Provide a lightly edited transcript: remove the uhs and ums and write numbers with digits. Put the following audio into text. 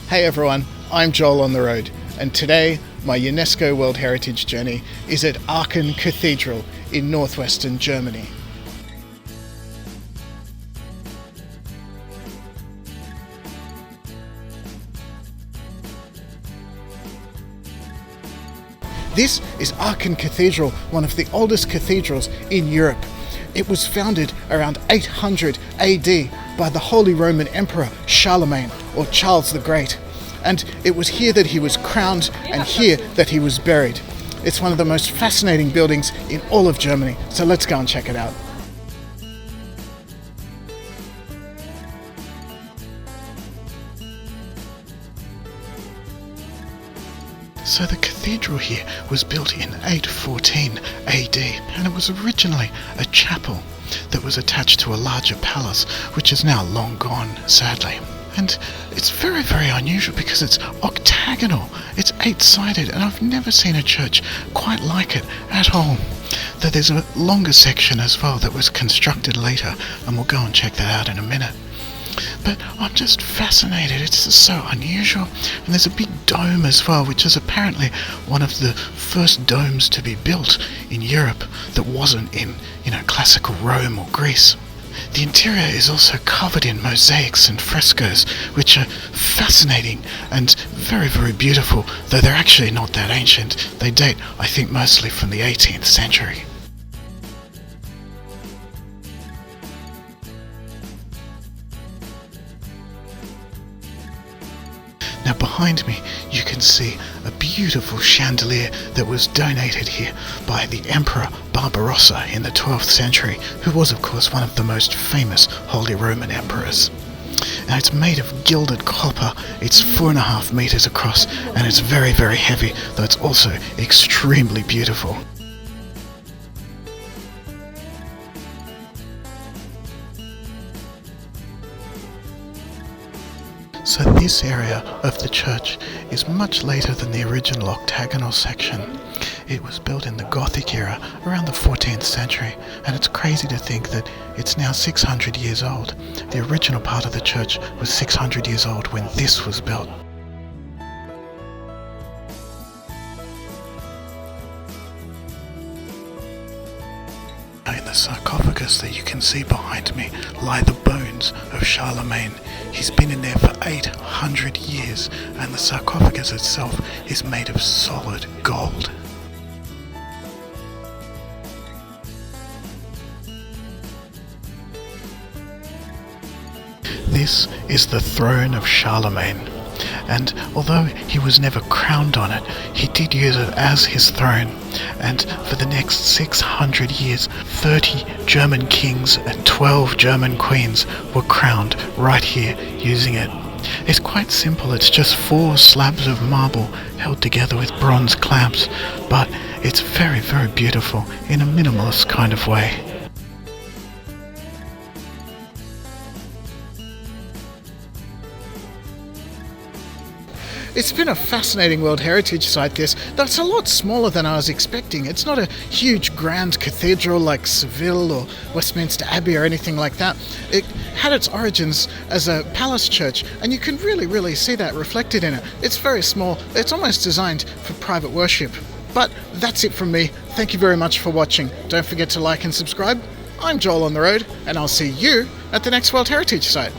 Hey everyone, I'm Joel on the road, and today my UNESCO World Heritage journey is at Aachen Cathedral in northwestern Germany. This is Aachen Cathedral, one of the oldest cathedrals in Europe. It was founded around 800 AD by the Holy Roman Emperor Charlemagne, or Charles the Great. And it was here that he was crowned and here that he was buried. It's one of the most fascinating buildings in all of Germany, so let's go and check it out. So the cathedral here was built in 814 AD, and it was originally a chapel that was attached to a larger palace, which is now long gone, sadly. And it's very, very unusual because it's octagonal, it's 8-sided, and I've never seen a church quite like it at all. Though there's a longer section as well that was constructed later, and we'll go and check that out in a minute. But I'm just fascinated, it's just so unusual. And there's a big dome as well, which is apparently one of the first domes to be built in Europe that wasn't in, classical Rome or Greece. The interior is also covered in mosaics and frescoes, which are fascinating and very, very beautiful, though they're actually not that ancient. They date, I think, mostly from the 18th century. Now behind me you can see a beautiful chandelier that was donated here by the Emperor Barbarossa in the 12th century, who was of course one of the most famous Holy Roman Emperors. Now it's made of gilded copper, it's 4.5 meters across, and it's very, very heavy, though it's also extremely beautiful. So this area of the church is much later than the original octagonal section. It was built in the Gothic era around the 14th century, and it's crazy to think that it's now 600 years old. The original part of the church was 600 years old when this was built. In the sarcophagus that you can see behind me lie the bones of Charlemagne. He's been in there for 800 years, and the sarcophagus itself is made of solid gold. This is the throne of Charlemagne, and although he was never crowned on it, he did use it as his throne, and for the next 600 years 30 German kings and 12 German queens were crowned right here using it. It's quite simple, it's just 4 slabs of marble held together with bronze clamps, but it's very, very beautiful in a minimalist kind of way. It's been a fascinating World Heritage site, this, though it's a lot smaller than I was expecting. It's not a huge grand cathedral like Seville or Westminster Abbey or anything like that. It had its origins as a palace church, and you can really, really see that reflected in it. It's very small, it's almost designed for private worship. But that's it from me. Thank you very much for watching. Don't forget to like and subscribe. I'm Joel on the road, and I'll see you at the next World Heritage site.